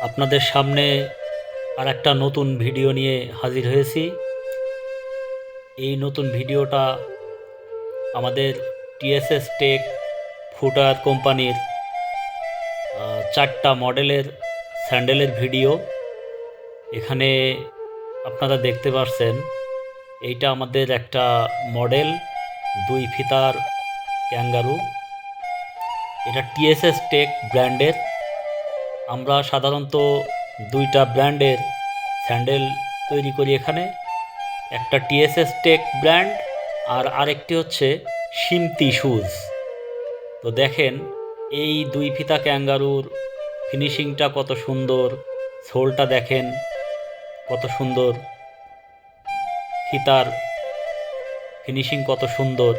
আপনাদের সামনে আর একটা নতুন ভিডিও নিয়ে হাজির হয়েছি। এই নতুন ভিডিওটা আমাদের টিএসএস টেক ফুটওয়্যার কোম্পানির 4টা মডেলের স্যান্ডেলের ভিডিও। এখানে আপনারা দেখতে পাচ্ছেন এইটা আমাদের একটা মডেল 2 ফিতার ক্যাঙ্গারু। এটা টিএসএস টেক ব্র্যান্ডের। আমরা সাধারণত 2টা ব্র্যান্ডের স্যান্ডেল তৈরি করি এখানে, একটা টিএসএস টেক ব্র্যান্ড আর আরেকটি হচ্ছে সিমতি শুজ। তো দেখেন এই 2 ফিতা ক্যাঙ্গারুর ফিনিশিংটা কত সুন্দর, সোলটা দেখেন কত সুন্দর, ফিতার ফিনিশিং কত সুন্দর।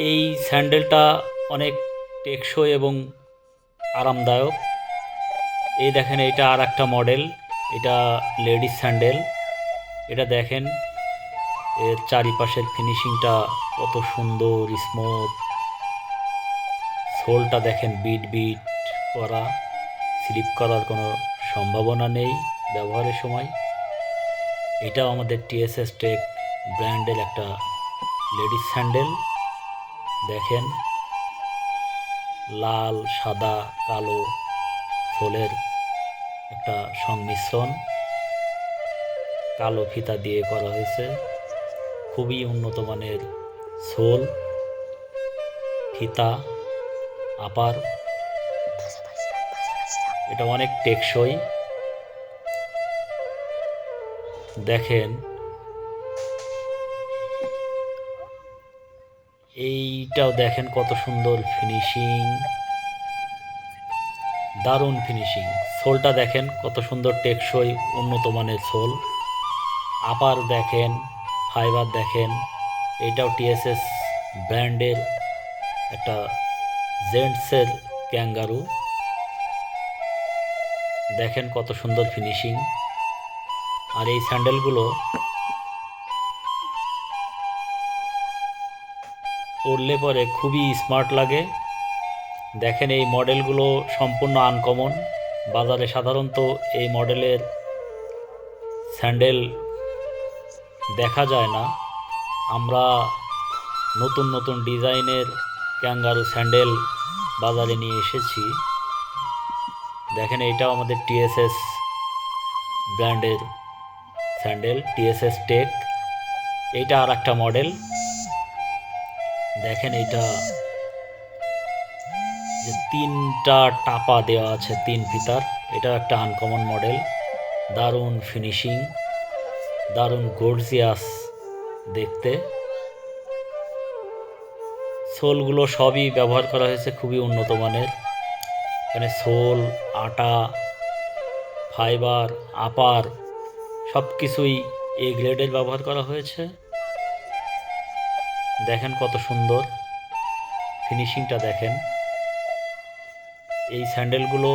এই স্যান্ডেলটা অনেক টেকসই এবং আরামদায়ক। এই দেখেন এটা আর একটা মডেল, এটা লেডিস স্যান্ডেল। এটা দেখেন এর চারিপাশের ফিনিশিংটা কত সুন্দর, স্মুথ। সোলটা দেখেন বিট বিট করা, স্লিপ করার কোনো সম্ভাবনা নেই ব্যবহারের সময়। এটাও আমাদের টিএসএস টেক ব্র্যান্ডের একটা লেডিস স্যান্ডেল। দেখেন লাল, সাদা, কালো সোলের একটা সংমিশ্রণ, কালো ফিতা দিয়ে করা হয়েছে। খুবই উন্নত মানের সোল, ফিতা, আপার। এটা অনেক টেকসই। দেখেন এইটাও দেখেন কত সুন্দর ফিনিশিং, দারুণ ফিনিশিং। সোলটা দেখেন কত সুন্দর টেকসই, উন্নত মানের সোল। আপার দেখেন, ফাইবার দেখেন। এটাও টিএসএস ব্র্যান্ডের একটা জেন্টসের ক্যাঙ্গারু। দেখেন কত সুন্দর ফিনিশিং। আর এই স্যান্ডেলগুলো পরলে পরে খুবই স্মার্ট লাগে। দেখেন এই মডেলগুলো সম্পূর্ণ আনকমন, বাজারে সাধারণত এই মডেলের স্যান্ডেল দেখা যায় না। আমরা নতুন নতুন ডিজাইনের ক্যাঙ্গারু স্যান্ডেল বাজারে নিয়ে এসেছি। দেখেন এইটাও আমাদের টিএসএস ব্র্যান্ডের স্যান্ডেল, টিএসএস টেক। এইটা আর একটা মডেল। দেখেন এইটা যে 3টা টাপা দেওয়া আছে 3 ফিতার, এটা একটা আনকমন মডেল। দারুণ ফিনিশিং, দারুণ গর্জিয়াস দেখতে। সোলগুলো সবই ব্যবহার করা হয়েছে খুবই উন্নত মানের। এখানে সোল, আটা, ফাইবার, আপার সব কিছুই এ গ্রেডের ব্যবহার করা হয়েছে। দেখেন কত সুন্দর ফিনিশিংটা দেখেন। এই স্যান্ডেলগুলো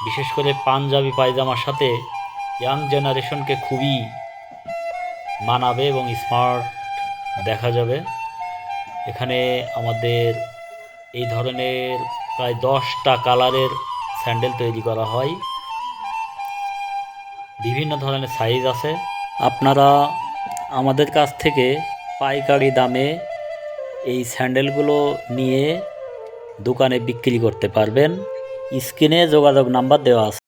বিশেষ করে পাঞ্জাবি পায়জামার সাথে ইয়াং জেনারেশনকে খুবই মানাবে এবং স্মার্ট দেখা যাবে। এখানে আমাদের এই ধরনের প্রায় 10টা কালারের স্যান্ডেল তৈরি করা হয়। বিভিন্ন ধরনের সাইজ আছে। আপনারা আমাদের কাছ থেকে পাইকারি দামে এই স্যান্ডেলগুলো নিয়ে দোকানে বিক্রি করতে পারবেন। স্ক্রিনে যোগাযোগ নাম্বার দেওয়া আছে।